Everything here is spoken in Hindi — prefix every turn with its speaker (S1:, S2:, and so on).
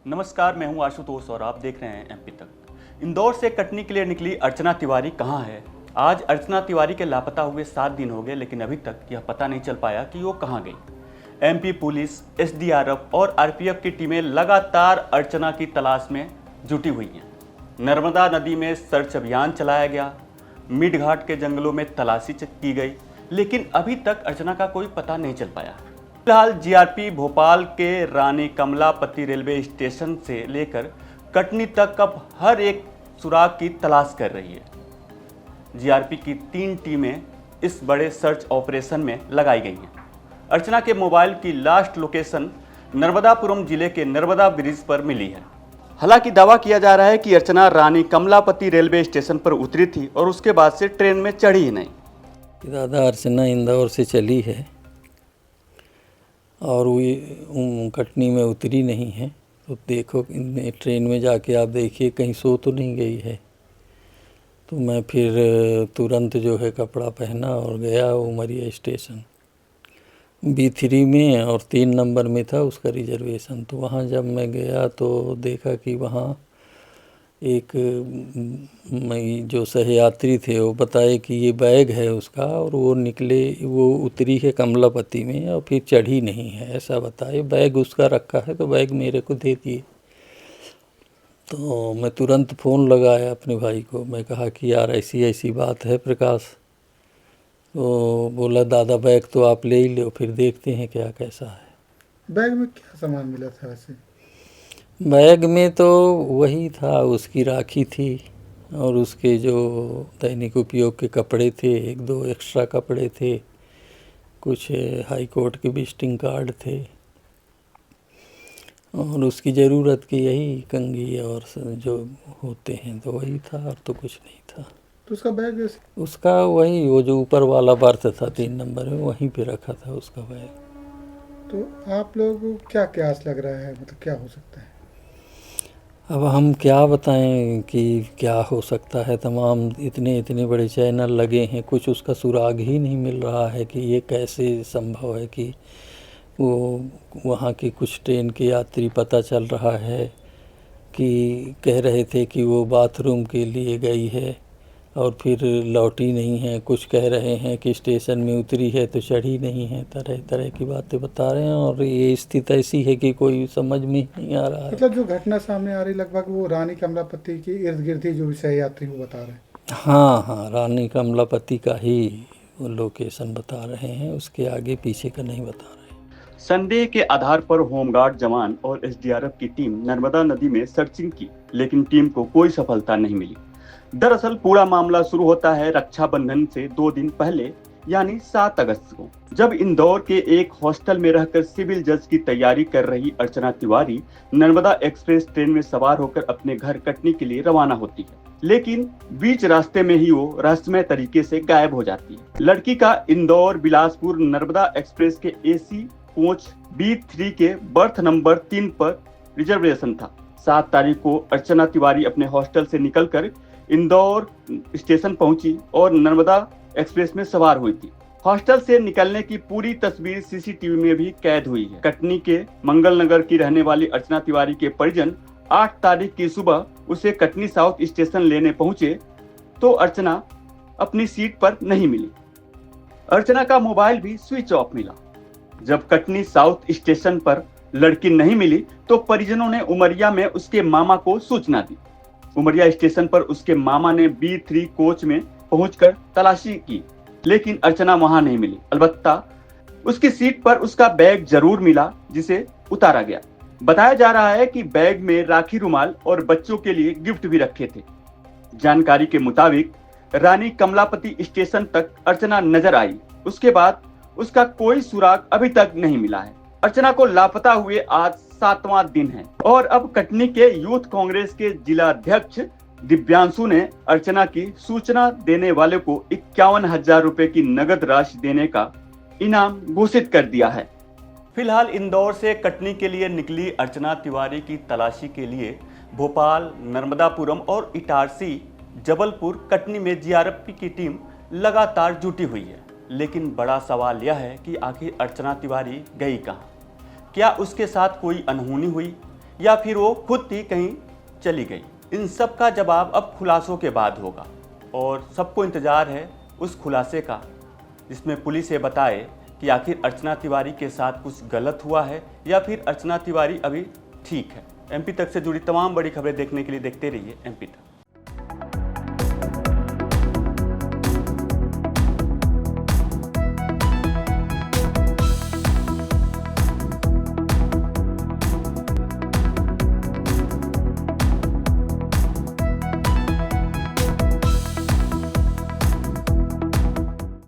S1: नमस्कार, मैं हूं आशुतोष और आप देख रहे हैं एमपी तक। इंदौर से कटनी के लिए निकली अर्चना तिवारी कहां है? आज अर्चना तिवारी के लापता हुए 7 दिन हो गए, लेकिन अभी तक यह पता नहीं चल पाया कि वो कहां गई। एमपी पुलिस, एसडीआरएफ और आरपीएफ की टीमें लगातार अर्चना की तलाश में जुटी हुई हैं। नर्मदा नदी में सर्च अभियान चलाया गया, मिड घाट के जंगलों में तलाशी की गई, लेकिन अभी तक अर्चना का कोई पता नहीं चल पाया। फिलहाल जीआरपी भोपाल के रानी कमलापति रेलवे स्टेशन से लेकर कटनी तक अब हर एक सुराग की तलाश कर रही है। जीआरपी की 3 टीमें इस बड़े सर्च ऑपरेशन में लगाई गई हैं। अर्चना के मोबाइल की लास्ट लोकेशन नर्मदापुरम जिले के नर्मदा ब्रिज पर मिली है। हालांकि दावा किया जा रहा है कि अर्चना रानी कमलापति रेलवे स्टेशन पर उतरी थी और उसके बाद से ट्रेन में चढ़ी ही नहीं।
S2: दादा, अर्चना इंदौर से चली है और वो कटनी में उतरी नहीं है। तो देखो ट्रेन में जाके आप देखिए कहीं सो तो नहीं गई है। तो मैं फिर तुरंत जो है कपड़ा पहना और गया उमरिया स्टेशन B3 में, और 3 नंबर में था उसका रिजर्वेशन। तो वहाँ जब मैं गया तो देखा कि वहाँ एक जो सहयात्री थे वो बताए कि ये बैग है उसका, और वो उतरी है कमलापति में और फिर चढ़ी नहीं है, ऐसा बताए। बैग उसका रखा है तो बैग मेरे को दे दिए। तो मैं तुरंत फ़ोन लगाया अपने भाई को। मैं कहा कि यार ऐसी ऐसी बात है प्रकाश। तो बोला दादा बैग तो आप ले ही लो, फिर देखते हैं क्या कैसा है।
S3: बैग में क्या सामान मिला था वैसे?
S2: बैग में तो वही था, उसकी राखी थी और उसके जो दैनिक उपयोग के कपड़े थे, 1-2 एक्स्ट्रा कपड़े थे, कुछ हाई कोर्ट के विजिटिंग कार्ड थे, और उसकी ज़रूरत की यही कंघी और जो होते हैं तो वही था, और तो कुछ नहीं था।
S3: तो उसका बैग
S2: उसका वही वो जो ऊपर वाला बर्थ था 3 नंबर में, वहीं पे रखा था उसका बैग।
S3: तो आप लोग को क्या क्यास लग रहा है, मतलब क्या हो सकता है?
S2: अब हम क्या बताएं कि क्या हो सकता है। तमाम इतने बड़े चैनल लगे हैं, कुछ उसका सुराग ही नहीं मिल रहा है कि ये कैसे संभव है कि वो वहाँ के कुछ ट्रेन के यात्री, पता चल रहा है कि कह रहे थे कि वो बाथरूम के लिए गई है और फिर लौटी नहीं है। कुछ कह रहे हैं कि स्टेशन में उतरी है तो चढ़ी नहीं है। तरह तरह की बातें बता रहे हैं, और ये स्थिति ऐसी है कि कोई समझ में नहीं आ रहा है।
S3: मतलब जो घटना सामने आ रही लगभग वो रानी कमलापति के इर्द गिर्द ही जो सहयात्री वो बता रहे हैं।
S2: हाँ, रानी कमलापति का ही वो लोकेशन बता रहे हैं, उसके आगे पीछे का नहीं बता रहे।
S1: संदेह के आधार पर होमगार्ड जवान और एसडीआरएफ की टीम नर्मदा नदी में सर्चिंग की, लेकिन टीम को कोई सफलता नहीं मिली। दरअसल पूरा मामला शुरू होता है रक्षाबंधन से 2 दिन पहले, यानी 7 अगस्त को, जब इंदौर के एक हॉस्टल में रहकर सिविल जज की तैयारी कर रही अर्चना तिवारी नर्मदा एक्सप्रेस ट्रेन में सवार होकर अपने घर कटनी के लिए रवाना होती है। लेकिन बीच रास्ते में ही वो रहस्यमय तरीके से गायब हो जाती है। लड़की का इंदौर बिलासपुर नर्मदा एक्सप्रेस के एसी कोच B3 के बर्थ नंबर 3 पर रिजर्वेशन था। 7 तारीख को अर्चना तिवारी अपने हॉस्टल से निकलकर इंदौर स्टेशन पहुंची और नर्मदा एक्सप्रेस में सवार हुई थी। हॉस्टल से निकलने की पूरी तस्वीर सीसीटीवी में भी कैद हुई है। कटनी के मंगल नगर की रहने वाली अर्चना तिवारी के परिजन 8 तारीख की सुबह उसे कटनी साउथ स्टेशन लेने पहुंचे तो अर्चना अपनी सीट पर नहीं मिली। अर्चना का मोबाइल भी स्विच ऑफ मिला। जब कटनी साउथ स्टेशन पर लड़की नहीं मिली तो परिजनों ने उमरिया में उसके मामा को सूचना दी। उमरिया स्टेशन पर उसके मामा ने B3 कोच में पहुंचकर तलाशी की, लेकिन अर्चना वहां नहीं मिली। अलबत्ता उसकी सीट पर उसका बैग जरूर मिला, जिसे उतारा गया। बताया जा रहा है कि बैग में राखी, रुमाल और बच्चों के लिए गिफ्ट भी रखे थे। जानकारी के मुताबिक रानी कमलापति स्टेशन तक अर्चना नजर आई। उसके बाद उसका कोई सुराग अभी तक नहीं मिला है। अर्चना को लापता हुए आज 7वां दिन है और अब कटनी के यूथ कांग्रेस के जिला अध्यक्ष दिव्यांशु ने अर्चना की सूचना देने वाले को 51,000 रुपए की नगद राशि देने का इनाम घोषित कर दिया है। फिलहाल इंदौर से कटनी के लिए निकली अर्चना तिवारी की तलाशी के लिए भोपाल, नर्मदापुरम और इटारसी, जबलपुर, कटनी में जीआरपी की टीम लगातार जुटी हुई है। लेकिन बड़ा सवाल यह है कि आखिर अर्चना तिवारी गई कहाँ? क्या उसके साथ कोई अनहोनी हुई या फिर वो खुद ही कहीं चली गई। इन सब का जवाब अब खुलासों के बाद होगा और सबको इंतज़ार है उस खुलासे का, जिसमें पुलिस ये बताए कि आखिर अर्चना तिवारी के साथ कुछ गलत हुआ है या फिर अर्चना तिवारी अभी ठीक है। एमपी तक से जुड़ी तमाम बड़ी खबरें देखने के लिए देखते रहिए एमपी तक।